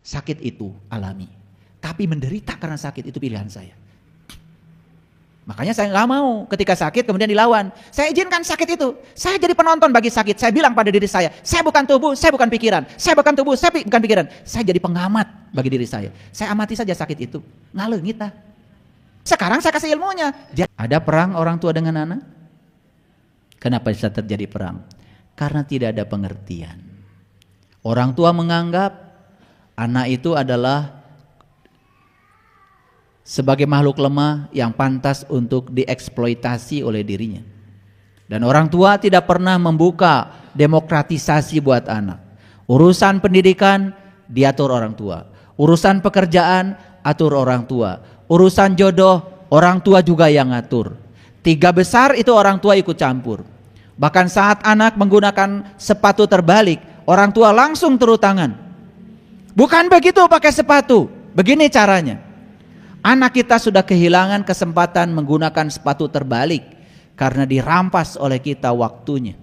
sakit itu alami. Tapi menderita karena sakit itu pilihan saya. Makanya saya nggak mau ketika sakit kemudian dilawan. Saya izinkan sakit itu. Saya jadi penonton bagi sakit. Saya bilang pada diri saya bukan tubuh, saya bukan pikiran. Saya bukan tubuh, saya bukan pikiran. Saya jadi pengamat bagi diri saya. Saya amati saja sakit itu. Ngalengit lah. Sekarang saya kasih ilmunya. Ada perang orang tua dengan anak? Kenapa bisa terjadi perang? Karena tidak ada pengertian. Orang tua menganggap anak itu adalah sebagai makhluk lemah yang pantas untuk dieksploitasi oleh dirinya. Dan orang tua tidak pernah membuka demokratisasi buat anak. Urusan pendidikan diatur orang tua. Urusan pekerjaan atur orang tua. Urusan jodoh orang tua juga yang ngatur. 3 besar itu orang tua ikut campur. Bahkan saat anak menggunakan sepatu terbalik, orang tua langsung turun tangan. Bukan begitu pakai sepatu. Begini caranya. Anak kita sudah kehilangan kesempatan menggunakan sepatu terbalik karena dirampas oleh kita waktunya.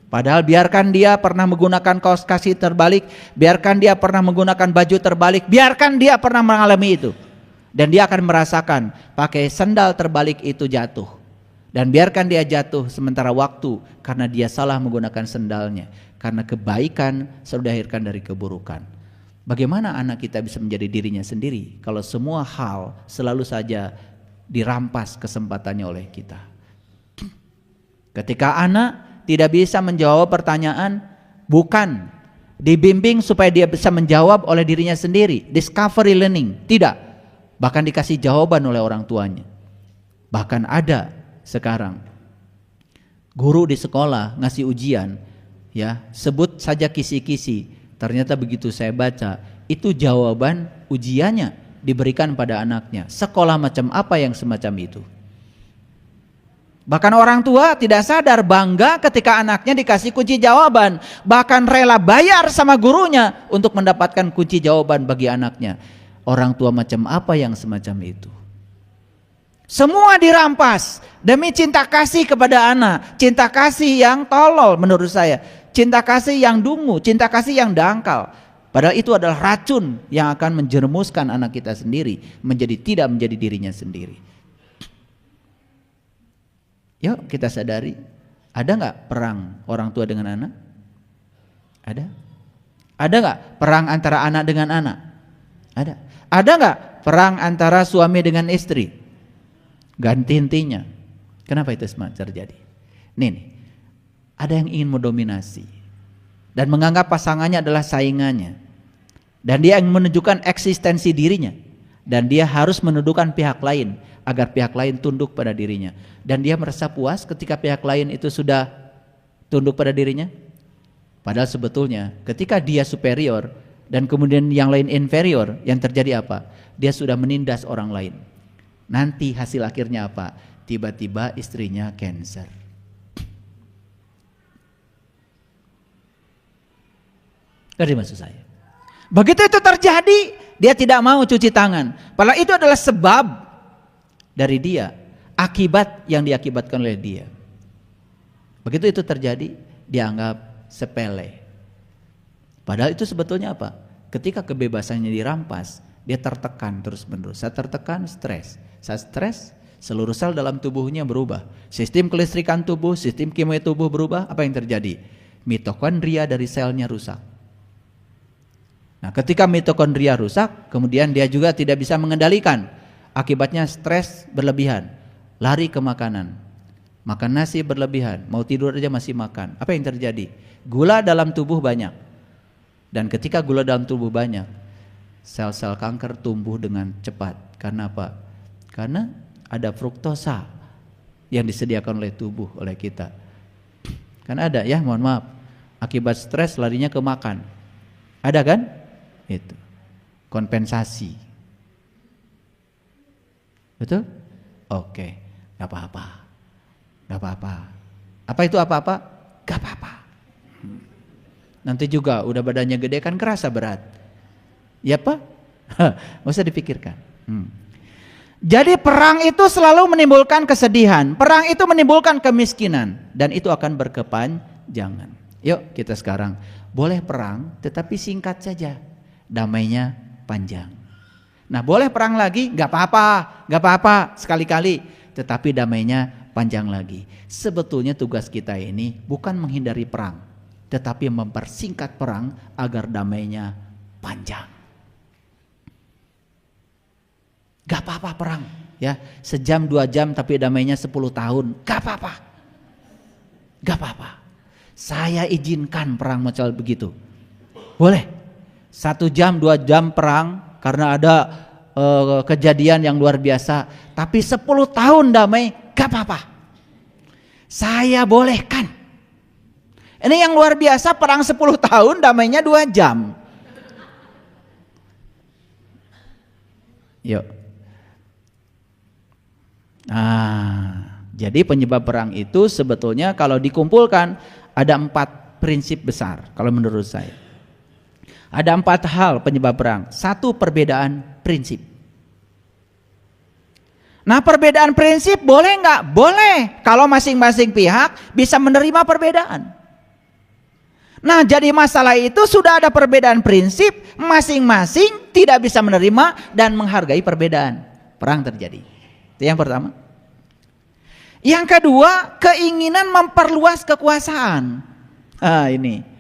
Padahal biarkan dia pernah menggunakan kaos kaki terbalik, biarkan dia pernah menggunakan baju terbalik, biarkan dia pernah mengalami itu. Dan dia akan merasakan pakai sandal terbalik itu jatuh. Dan biarkan dia jatuh sementara waktu karena dia salah menggunakan sandalnya. Karena kebaikan selalu dilahirkan dari keburukan. Bagaimana anak kita bisa menjadi dirinya sendiri kalau semua hal selalu saja dirampas kesempatannya oleh kita? Ketika anak tidak bisa menjawab pertanyaan, bukan dibimbing supaya dia bisa menjawab oleh dirinya sendiri, discovery learning, tidak. Bahkan dikasih jawaban oleh orang tuanya. Bahkan ada sekarang guru di sekolah ngasih ujian, ya, sebut saja kisi-kisi. Ternyata begitu saya baca, itu jawaban ujiannya diberikan pada anaknya. Sekolah macam apa yang semacam itu? Bahkan orang tua tidak sadar bangga ketika anaknya dikasih kunci jawaban. Bahkan rela bayar sama gurunya untuk mendapatkan kunci jawaban bagi anaknya. Orang tua macam apa yang semacam itu? Semua dirampas demi cinta kasih kepada anak. Cinta kasih yang tolol menurut saya. Cinta kasih yang dungu, cinta kasih yang dangkal. Padahal itu adalah racun yang akan menjerumuskan anak kita sendiri tidak menjadi dirinya sendiri. Yuk kita sadari, ada nggak perang orang tua dengan anak? Ada? Ada nggak perang antara anak dengan anak? Ada. Ada nggak perang antara suami dengan istri? Ganti intinya. Kenapa itu semua terjadi? Nih. Ada yang ingin mendominasi dan menganggap pasangannya adalah saingannya, dan dia ingin menunjukkan eksistensi dirinya, dan dia harus menundukkan pihak lain agar pihak lain tunduk pada dirinya, dan dia merasa puas ketika pihak lain itu sudah tunduk pada dirinya. Padahal sebetulnya ketika dia superior dan kemudian yang lain inferior, yang terjadi apa? Dia sudah menindas orang lain. Nanti hasil akhirnya apa? Tiba-tiba istrinya cancer. Ngerti maksud saya? Begitu itu terjadi, dia tidak mau cuci tangan. Padahal itu adalah sebab dari dia, akibat yang diakibatkan oleh dia. Begitu itu terjadi, dianggap sepele. Padahal itu sebetulnya apa? Ketika kebebasannya dirampas, dia tertekan terus-menerus. Saat tertekan, stres. Saat stres, seluruh sel dalam tubuhnya berubah. Sistem kelistrikan tubuh, sistem kimia tubuh berubah. Apa yang terjadi? Mitokondria dari selnya rusak. Nah, ketika mitokondria rusak, kemudian dia juga tidak bisa mengendalikan. Akibatnya stres berlebihan, lari ke makanan. Makan nasi berlebihan, mau tidur aja masih makan. Apa yang terjadi? Gula dalam tubuh banyak. Dan ketika gula dalam tubuh banyak, sel-sel kanker tumbuh dengan cepat. Karena apa? Karena ada fruktosa yang disediakan oleh tubuh, oleh kita. Kan ada ya, mohon maaf. Akibat stres larinya ke makan. Ada kan? Itu kompensasi. Betul? Oke, gak apa-apa. Gak apa-apa. Apa itu apa-apa? Gak apa-apa. Nanti juga udah badannya gede kan kerasa berat. Ya apa? Gak usah dipikirkan. Jadi perang itu selalu menimbulkan kesedihan. Perang itu menimbulkan kemiskinan. Dan itu akan berkepanjangan. Yuk kita sekarang boleh perang tetapi singkat saja. damainya panjang. Nah, boleh perang lagi, nggak apa-apa, sekali-kali, tetapi damainya panjang lagi. Sebetulnya tugas kita ini bukan menghindari perang, tetapi mempersingkat perang agar damainya panjang. Gak apa-apa perang, ya, sejam 2 jam tapi damainya 10 tahun, gak apa-apa. Gak apa-apa. Saya izinkan perang macam begitu. Boleh. 1 jam 2 jam perang karena ada kejadian yang luar biasa, tapi 10 tahun damai, gak apa-apa. Saya bolehkan. Ini yang luar biasa, perang 10 tahun damainya 2 jam. Yuk. Nah, jadi penyebab perang itu sebetulnya kalau dikumpulkan ada 4 prinsip besar kalau menurut saya. Ada 4 hal penyebab perang. 1, perbedaan prinsip. Nah, perbedaan prinsip boleh nggak? Boleh, kalau masing-masing pihak bisa menerima perbedaan. Nah, jadi masalah itu sudah ada perbedaan prinsip, masing-masing tidak bisa menerima dan menghargai perbedaan. Perang terjadi. Itu yang pertama. Yang kedua, keinginan memperluas kekuasaan. Ini.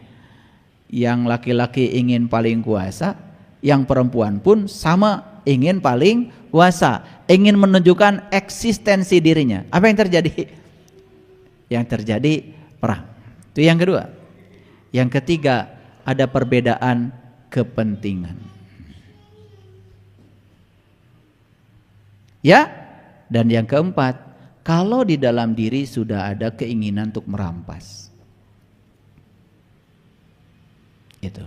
Yang laki-laki ingin paling kuasa, yang perempuan pun sama ingin paling kuasa, ingin menunjukkan eksistensi dirinya. Apa yang terjadi? Yang terjadi perang. Itu yang kedua. Yang ketiga, ada perbedaan kepentingan. Ya? Dan yang keempat, kalau di dalam diri sudah ada keinginan untuk merampas. Gitu.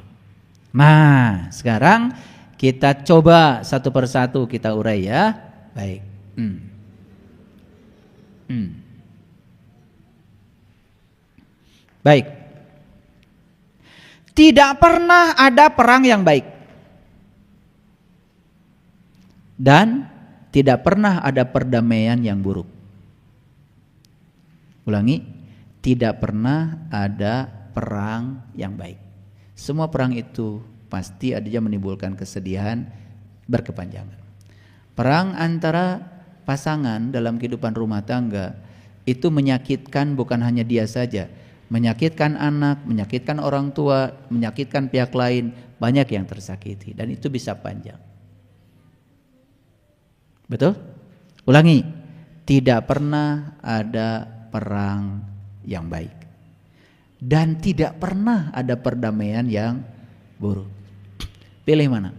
Nah, sekarang kita coba satu persatu kita urai ya. Baik. Baik. Tidak pernah ada perang yang baik. Dan tidak pernah ada perdamaian yang buruk. Ulangi, tidak pernah ada perang yang baik. Semua perang itu pasti adanya menimbulkan kesedihan berkepanjangan. Perang antara pasangan dalam kehidupan rumah tangga itu menyakitkan bukan hanya dia saja, menyakitkan anak, menyakitkan orang tua, menyakitkan pihak lain, banyak yang tersakiti dan itu bisa panjang. Betul? Ulangi, tidak pernah ada perang yang baik dan tidak pernah ada perdamaian yang buruk. Pilih mana?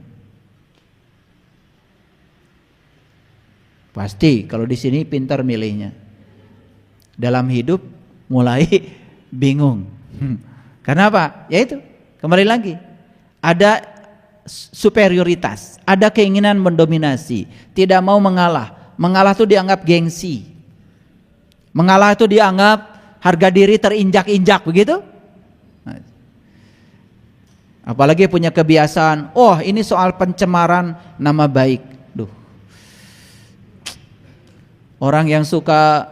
Pasti kalau di sini pintar milihnya. Dalam hidup mulai bingung. Karena apa? Ya itu, kembali lagi. Ada superioritas, ada keinginan mendominasi, tidak mau mengalah. Mengalah itu dianggap gengsi. Mengalah itu dianggap harga diri terinjak-injak, begitu? Apalagi punya kebiasaan, oh ini soal pencemaran nama baik. Duh. Orang yang suka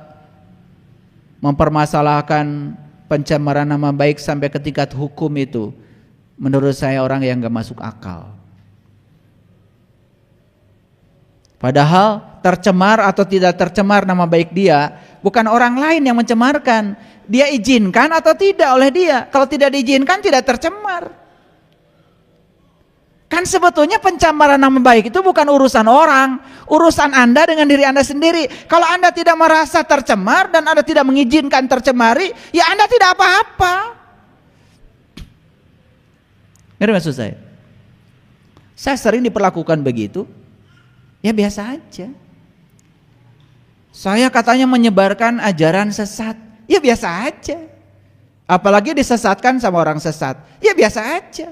mempermasalahkan pencemaran nama baik sampai ke tingkat hukum itu, menurut saya orang yang gak masuk akal. Padahal tercemar atau tidak tercemar nama baik dia bukan orang lain yang mencemarkan. Dia izinkan atau tidak oleh dia. Kalau tidak diizinkan tidak tercemar. Kan sebetulnya pencemaran nama baik itu bukan urusan orang, urusan Anda dengan diri Anda sendiri. Kalau Anda tidak merasa tercemar dan Anda tidak mengizinkan tercemari, ya Anda tidak apa-apa. Ngerti maksud saya? Saya sering diperlakukan begitu. Ya biasa aja. Saya katanya menyebarkan ajaran sesat. Ya biasa aja. Apalagi disesatkan sama orang sesat. Ya biasa aja.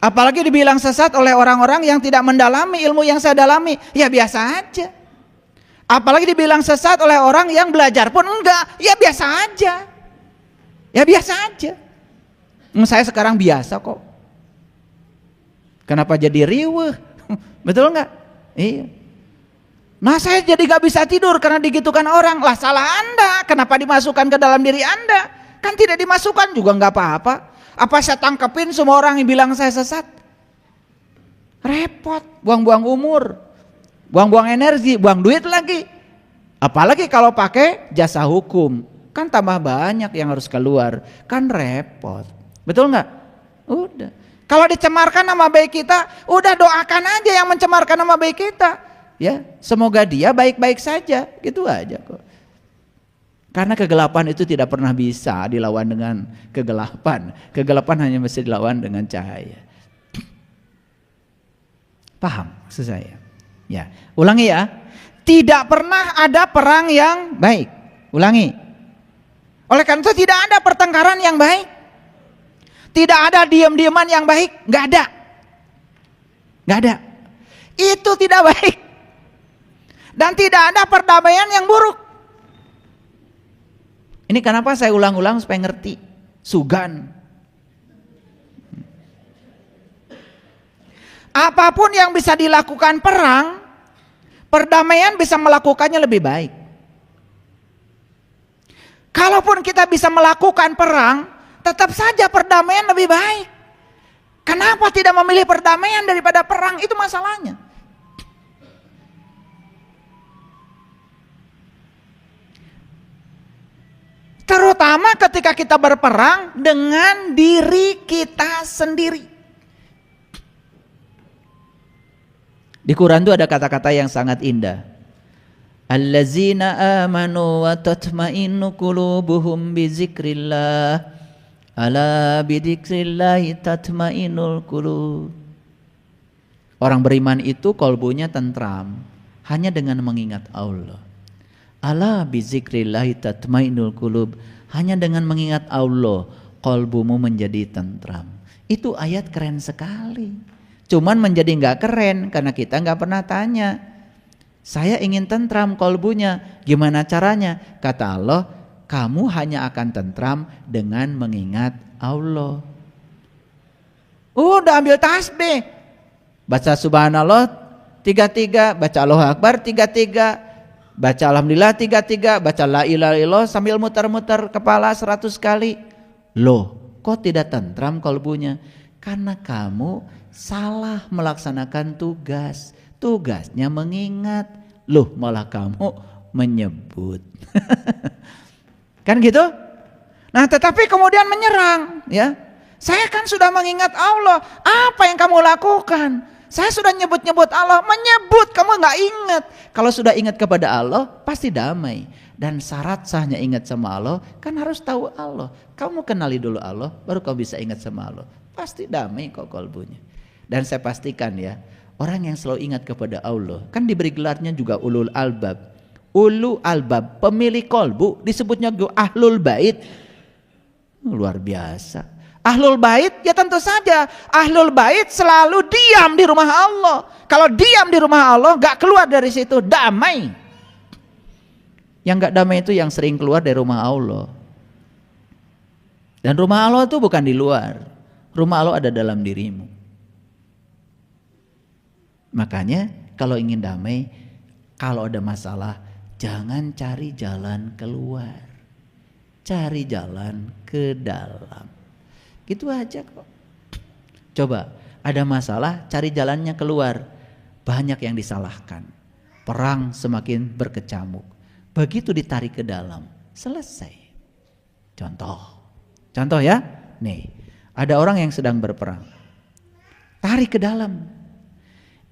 Apalagi dibilang sesat oleh orang-orang yang tidak mendalami ilmu yang saya dalami. Ya biasa aja. Apalagi dibilang sesat oleh orang yang belajar pun enggak. Ya biasa aja. Ya biasa aja. Saya sekarang biasa kok. Kenapa jadi riweuh? Betul enggak? Iya. Nah saya jadi gak bisa tidur karena digitukan orang. Lah salah Anda. Kenapa dimasukkan ke dalam diri Anda? Kan tidak dimasukkan juga gak apa-apa. Apa saya tangkepin semua orang yang bilang saya sesat? Repot, buang-buang umur, buang-buang energi, buang duit lagi. Apalagi kalau pakai jasa hukum, kan tambah banyak yang harus keluar, kan repot. Betul nggak? Udah. Kalau dicemarkan nama baik kita, udah doakan aja yang mencemarkan nama baik kita. Ya, semoga dia baik-baik saja, gitu aja kok. Karena kegelapan itu tidak pernah bisa dilawan dengan kegelapan. Kegelapan hanya bisa dilawan dengan cahaya. Paham maksud saya? Ya, ulangi ya. Tidak pernah ada perang yang baik. Ulangi. Oleh karena itu tidak ada pertengkaran yang baik. Tidak ada diam-diaman yang baik. Nggak ada. Nggak ada. Itu tidak baik. Dan tidak ada perdamaian yang buruk. Ini kenapa saya ulang-ulang supaya ngerti. Sugan. Apapun yang bisa dilakukan perang, perdamaian bisa melakukannya lebih baik. Kalaupun kita bisa melakukan perang, tetap saja perdamaian lebih baik. Kenapa tidak memilih perdamaian daripada perang? Itu masalahnya. Terutama ketika kita berperang dengan diri kita sendiri. Di Quran itu ada kata-kata yang sangat indah. Allazina amanu wa tatma'innu qulubuhum bi dzikrillah. Ala bi dzikrillah tatma'innul qulub. Orang beriman itu kalbunya tentram hanya dengan mengingat Allah. Ala bi dzikrillah tatma'innul qulub. Hanya dengan mengingat Allah kalbumu menjadi tentram. Itu ayat keren sekali. Cuman menjadi nggak keren karena kita nggak pernah tanya. Saya ingin tentram kolbunya, gimana caranya? Kata Allah, kamu hanya akan tentram dengan mengingat Allah. Udah ambil tasbih, baca subhanallah 33, baca Allahu Akbar 33, baca alhamdulillah 33, baca la ilaha illallah sambil muter-muter kepala 100 kali. Loh, kok tidak tentram kolbunya? Karena kamu salah melaksanakan tugas. Tugasnya mengingat. Loh, malah kamu menyebut. Kan gitu? Nah, tetapi kemudian menyerang, ya. Saya kan sudah mengingat Allah. Apa yang kamu lakukan? Saya sudah nyebut-nyebut Allah. Menyebut, kamu nggak ingat. Kalau sudah ingat kepada Allah, pasti damai. Dan syarat sahnya ingat sama Allah, kan harus tahu Allah. Kamu kenali dulu Allah, baru kau bisa ingat sama Allah. Pasti damai kok kalbunya. Dan saya pastikan ya, orang yang selalu ingat kepada Allah, kan diberi gelarnya juga ulul albab. Ulu albab, pemilik kolbu, disebutnya ahlul bait. Luar biasa. Ahlul bait, ya tentu saja ahlul bait selalu diam di rumah Allah. Kalau diam di rumah Allah, gak keluar dari situ, damai. Yang gak damai itu yang sering keluar dari rumah Allah. Dan rumah Allah itu bukan di luar. Rumah Allah ada dalam dirimu. Makanya kalau ingin damai, kalau ada masalah, jangan cari jalan keluar. Cari jalan ke dalam. Gitu aja kok. Coba, ada masalah, cari jalannya keluar. Banyak yang disalahkan. Perang semakin berkecamuk. Begitu ditarik ke dalam, selesai. Contoh ya. Nih, ada orang yang sedang berperang. Tarik ke dalam.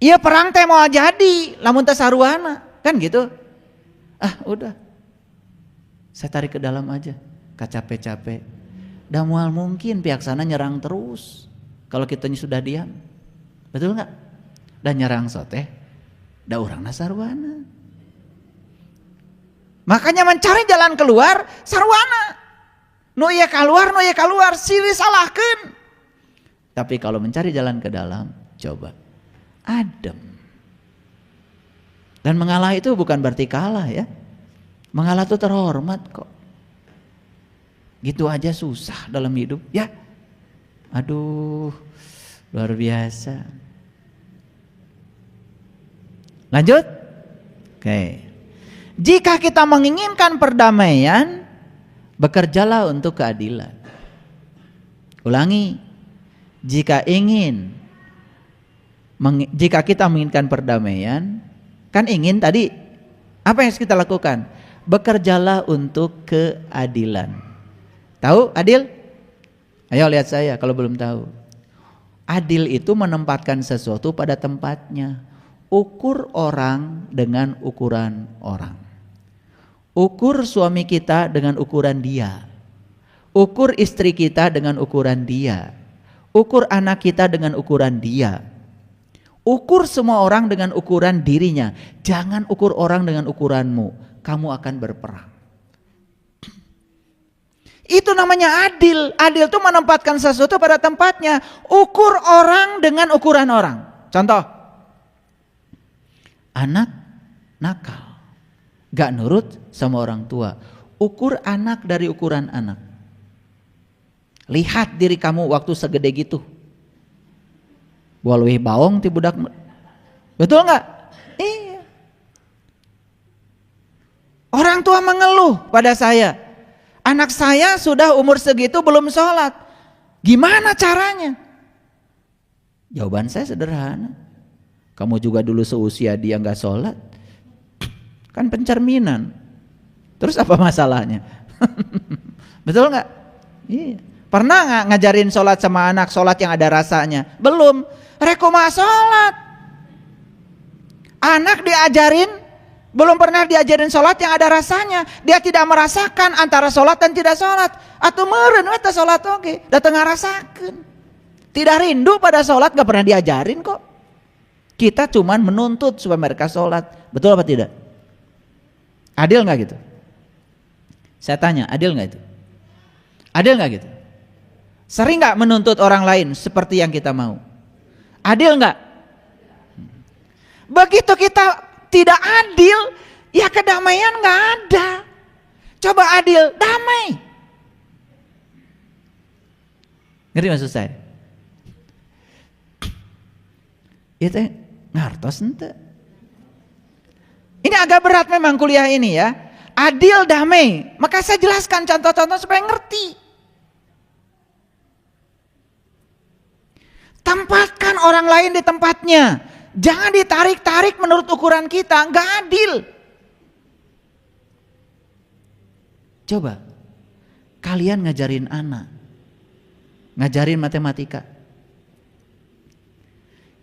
Iya perang teh mau jadi, lamun teh saruana, kan gitu. Ah udah, saya tarik ke dalam aja, capek-capek. Dah mual mungkin pihak sana nyerang terus, kalau kitanya sudah diam, betul nggak? Dan nyerang soteh, dah urangna saruana. Makanya mencari jalan keluar saruana. Nu ieu keluar, silih salahkeun. Tapi kalau mencari jalan ke dalam, coba. Adem. Dan mengalah itu bukan berarti kalah ya. Mengalah itu terhormat kok. Gitu aja susah dalam hidup ya. Aduh, luar biasa. Lanjut. Oke. Jika kita menginginkan perdamaian, bekerjalah untuk keadilan. Ulangi, jika kita menginginkan perdamaian, kan ingin tadi, apa yang harus kita lakukan? Bekerjalah untuk keadilan. Tahu adil? Ayo lihat saya kalau belum tahu. Adil itu menempatkan sesuatu pada tempatnya. Ukur orang dengan ukuran orang. Ukur suami kita dengan ukuran dia. Ukur istri kita dengan ukuran dia. Ukur anak kita dengan ukuran dia. Ukur semua orang dengan ukuran dirinya. Jangan ukur orang dengan ukuranmu. Kamu akan berperang. Itu namanya adil. Adil itu menempatkan sesuatu pada tempatnya. Ukur orang dengan ukuran orang. Contoh, anak nakal, gak nurut sama orang tua. Ukur anak dari ukuran anak. Lihat diri kamu waktu segede gitu. Walwih baong ti budak. Betul gak? Iya. Orang tua mengeluh pada saya, anak saya sudah umur segitu belum sholat. Gimana caranya? Jawaban saya sederhana. Kamu juga dulu seusia dia gak sholat. Kan pencerminan. Terus apa masalahnya? Betul gak? Iya. Pernah gak ngajarin sholat sama anak, sholat yang ada rasanya? Belum. Rekomah sholat. Anak diajarin, belum pernah diajarin sholat yang ada rasanya. Dia tidak merasakan antara sholat dan tidak sholat. Atau meren weta sholat oke, datang ngarasakan. Tidak rindu pada sholat, gak pernah diajarin kok. Kita cuman menuntut supaya mereka sholat. Betul apa tidak? Adil gak gitu? Saya tanya, adil gak itu? Adil gak gitu? Sering gak menuntut orang lain seperti yang kita mau? Adil gak? Begitu kita tidak adil, ya kedamaian gak ada. Coba adil, damai. Ngerti maksud saya? Itu ngartos ente. Ini agak berat memang kuliah ini ya. Adil, damai. Maka saya jelaskan contoh-contoh supaya ngerti. Tempatkan orang lain di tempatnya. Jangan ditarik-tarik menurut ukuran kita. Gak adil. Coba kalian ngajarin anak, ngajarin matematika.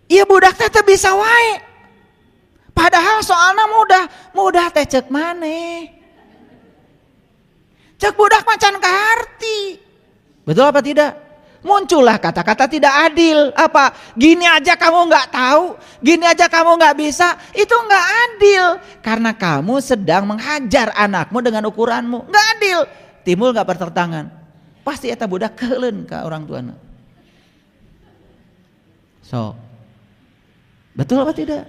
Iya budak teh bisa wae. Padahal soalnya mudah teh cek maneh. Cek budak macan kaharti. Betul apa tidak? Muncullah kata-kata tidak adil. Apa? Gini aja kamu nggak tahu, gini aja kamu nggak bisa. Itu nggak adil. Karena kamu sedang menghajar anakmu dengan ukuranmu. Nggak adil. Timbul nggak pertentangan. Pasti eta budak keuleun ka orang tuana. So, betul apa tidak?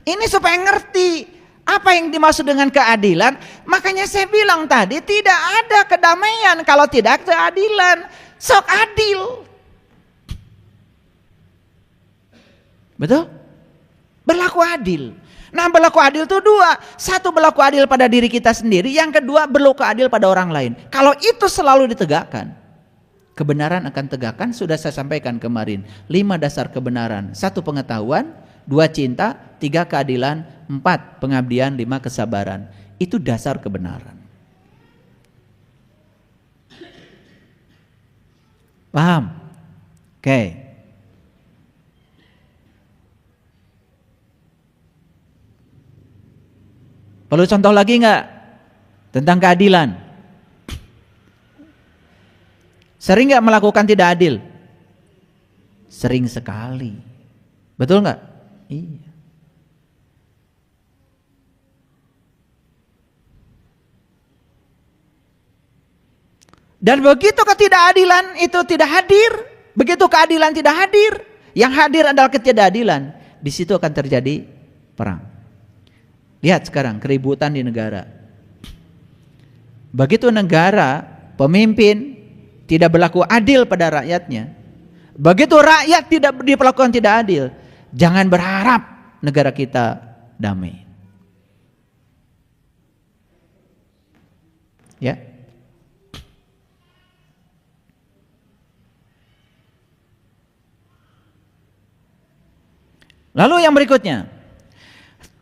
Ini supaya ngerti apa yang dimaksud dengan keadilan. Makanya saya bilang tadi tidak ada kedamaian kalau tidak keadilan. Sok adil. Betul? Berlaku adil. Nah berlaku adil itu dua. Satu berlaku adil pada diri kita sendiri. Yang kedua berlaku adil pada orang lain. Kalau itu selalu ditegakkan, kebenaran akan tegakkan. Sudah saya sampaikan kemarin 5 dasar kebenaran. 1 pengetahuan, 2 cinta, 3 keadilan, 4 pengabdian, 5 kesabaran. Itu dasar kebenaran. Paham? Oke. Perlu contoh lagi enggak tentang keadilan? Sering enggak melakukan tidak adil? Sering sekali. Betul enggak? Iya. Dan begitu ketidakadilan itu tidak hadir, begitu keadilan tidak hadir, yang hadir adalah ketidakadilan, di situ akan terjadi perang. Lihat sekarang keributan di negara. Begitu negara, pemimpin tidak berlaku adil pada rakyatnya, begitu rakyat tidak diperlakukan tidak adil, jangan berharap negara kita damai. Ya. Lalu yang berikutnya,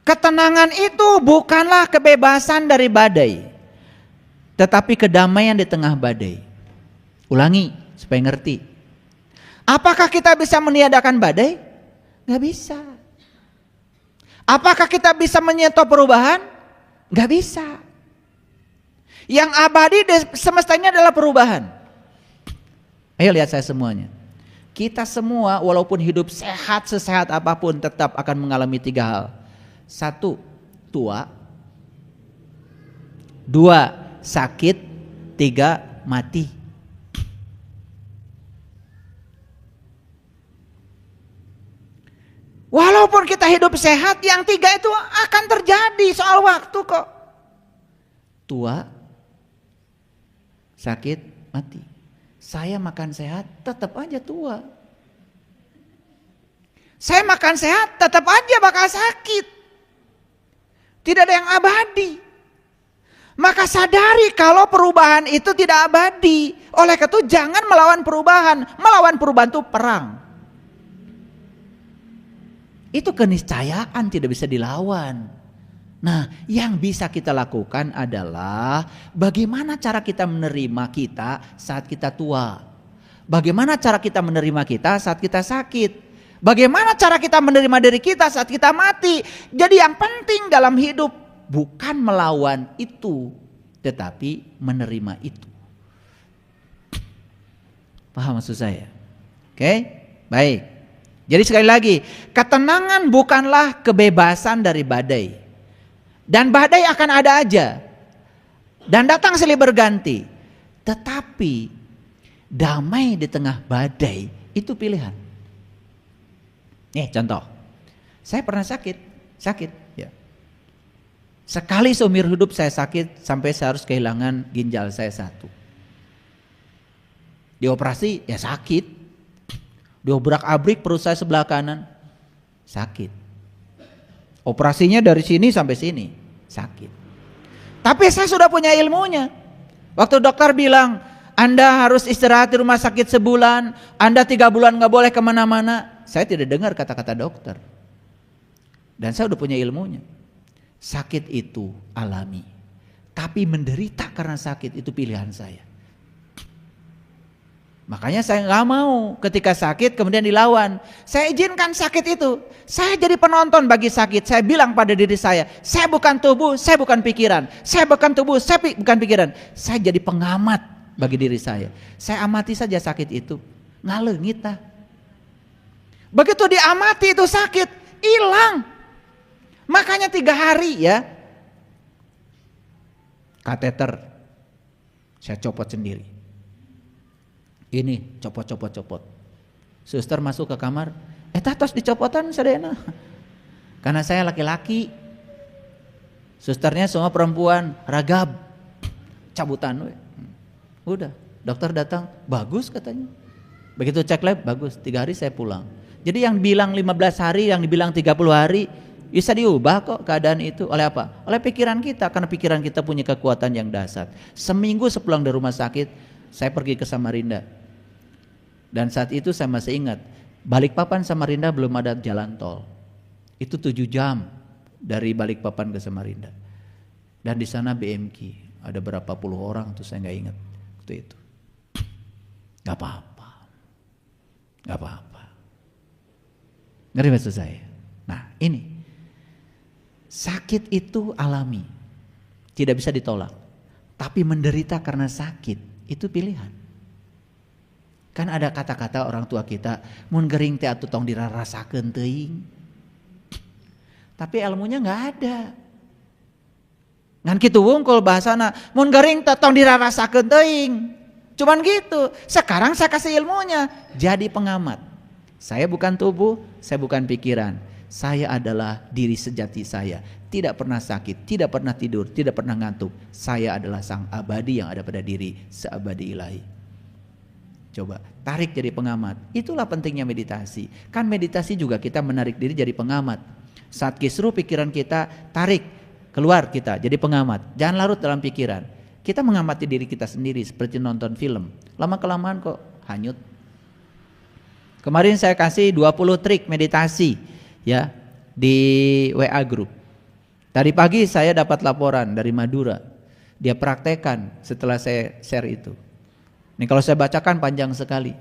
ketenangan itu bukanlah kebebasan dari badai, tetapi kedamaian di tengah badai. Ulangi supaya ngerti. Apakah kita bisa meniadakan badai? Gak bisa. Apakah kita bisa menyetop perubahan? Gak bisa. Yang abadi semestanya adalah perubahan. Ayo lihat saya semuanya. Kita semua walaupun hidup sehat sesehat apapun tetap akan mengalami 3 hal. 1, tua. 2, sakit. 3, mati. Walaupun kita hidup sehat, yang 3 itu akan terjadi, soal waktu kok. Tua, sakit, mati. Saya makan sehat, tetap aja tua. Saya makan sehat, tetap aja bakal sakit. Tidak ada yang abadi. Maka sadari kalau perubahan itu tidak abadi. Oleh karena itu jangan melawan perubahan. Melawan perubahan itu perang. Itu keniscayaan, tidak bisa dilawan. Nah, yang bisa kita lakukan adalah bagaimana cara kita menerima kita saat kita tua. Bagaimana cara kita menerima kita saat kita sakit. Bagaimana cara kita menerima diri kita saat kita mati. Jadi yang penting dalam hidup bukan melawan itu, tetapi menerima itu. Paham maksud saya? Oke? Baik. Jadi sekali lagi, ketenangan bukanlah kebebasan dari badai. Dan badai akan ada aja. Dan datang silih berganti. Tetapi damai di tengah badai itu pilihan. Nih contoh. Saya pernah sakit ya. Sekali seumur hidup saya sakit sampai saya harus kehilangan ginjal saya 1. Dioperasi ya sakit. Diobrak-abrik perut saya sebelah kanan. Sakit. Operasinya dari sini sampai sini, sakit. Tapi saya sudah punya ilmunya. Waktu dokter bilang, Anda harus istirahat di rumah sakit sebulan, Anda 3 bulan gak boleh kemana-mana. Saya tidak dengar kata-kata dokter. Dan saya udah punya ilmunya. Sakit itu alami. Tapi menderita karena sakit itu pilihan saya. Makanya saya gak mau ketika sakit kemudian dilawan. Saya izinkan sakit itu. Saya jadi penonton bagi sakit. Saya bilang pada diri saya bukan tubuh, saya bukan pikiran. Saya bukan tubuh, saya bukan pikiran. Saya jadi pengamat bagi diri saya. Saya amati saja sakit itu. Ngalengit dah. Begitu diamati itu sakit, hilang. Makanya 3 hari ya. Kateter saya copot sendiri. Ini copot. Suster masuk ke kamar, tos dicopotan sadayana. Karena saya laki-laki, susternya semua perempuan, ragab, cabutan. Udah, dokter datang, bagus katanya. Begitu cek lab, bagus, 3 hari saya pulang. Jadi yang bilang 15 hari, yang dibilang 30 hari, bisa diubah kok keadaan itu. Oleh apa? Oleh pikiran kita, karena pikiran kita punya kekuatan yang dahsyat. Seminggu sepulang dari rumah sakit, saya pergi ke Samarinda. Dan saat itu saya masih ingat, Balikpapan Samarinda belum ada jalan tol. Itu 7 jam dari Balikpapan ke Samarinda. Dan di sana BMK, ada berapa puluh orang tuh saya nggak ingat waktu itu. Gak apa-apa. Ngerti maksud saya? Nah ini, sakit itu alami, tidak bisa ditolak. Tapi menderita karena sakit itu pilihan. Kan ada kata-kata orang tua kita, mun gering teh atuh tong dirarasakeun teuing. Tapi ilmunya enggak ada. Ngan kitu wungkul bahasana, mun gering teh tong dirarasakeun teuing. Cuman gitu. Sekarang saya kasih ilmunya, jadi pengamat. Saya bukan tubuh, saya bukan pikiran. Saya adalah diri sejati saya. Tidak pernah sakit, tidak pernah tidur, tidak pernah ngantuk. Saya adalah sang abadi yang ada pada diri, seabadi ilahi. Coba tarik jadi pengamat. Itulah pentingnya meditasi. Kan meditasi juga kita menarik diri jadi pengamat. Saat kisruh pikiran kita, tarik keluar kita jadi pengamat. Jangan larut dalam pikiran. Kita mengamati diri kita sendiri seperti nonton film. Lama kelamaan kok hanyut. Kemarin saya kasih 20 trik meditasi ya di WA group. Tadi pagi saya dapat laporan dari Madura. Dia praktekkan setelah saya share itu. Ini kalau saya bacakan panjang sekali.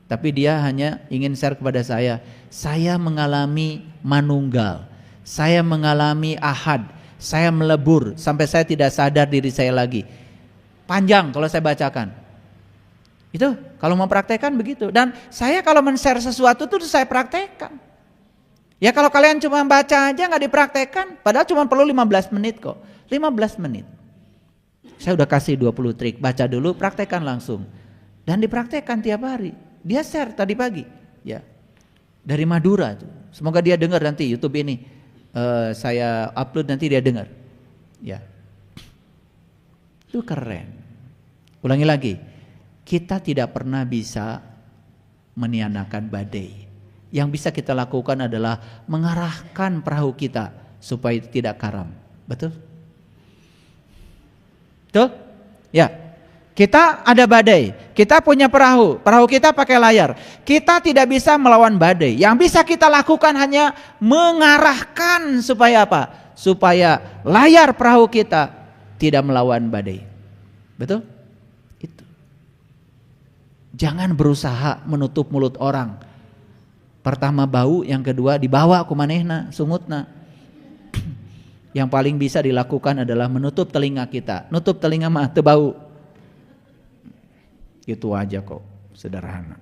Tapi dia hanya ingin share kepada saya mengalami manunggal, saya mengalami ahad, saya melebur sampai saya tidak sadar diri saya lagi. Panjang kalau saya bacakan. Itu kalau mau praktekkan begitu. Dan saya kalau men-share sesuatu itu saya praktekkan. Ya kalau kalian cuma baca aja nggak dipraktekkan, padahal cuma perlu 15 menit kok. 15 menit. Saya udah kasih 20 trik, baca dulu, praktekkan langsung. Dan dipraktekkan tiap hari. Dia share tadi pagi, ya, dari Madura tuh. Semoga dia dengar nanti YouTube ini. Saya upload nanti dia dengar, ya. Itu keren. Ulangi lagi, kita tidak pernah bisa meniadakan badai. Yang bisa kita lakukan adalah mengarahkan perahu kita supaya tidak karam. Betul? Betul? Ya. Kita ada badai, kita punya perahu kita pakai layar. Kita tidak bisa melawan badai. Yang bisa kita lakukan hanya mengarahkan supaya apa? Supaya layar perahu kita tidak melawan badai. Betul? Itu. Jangan berusaha menutup mulut orang. Pertama bau, yang kedua dibawa ku manehna, sungutna. Yang paling bisa dilakukan adalah menutup telinga kita. Nutup telinga mah teu bau. Itu aja kok, sederhana.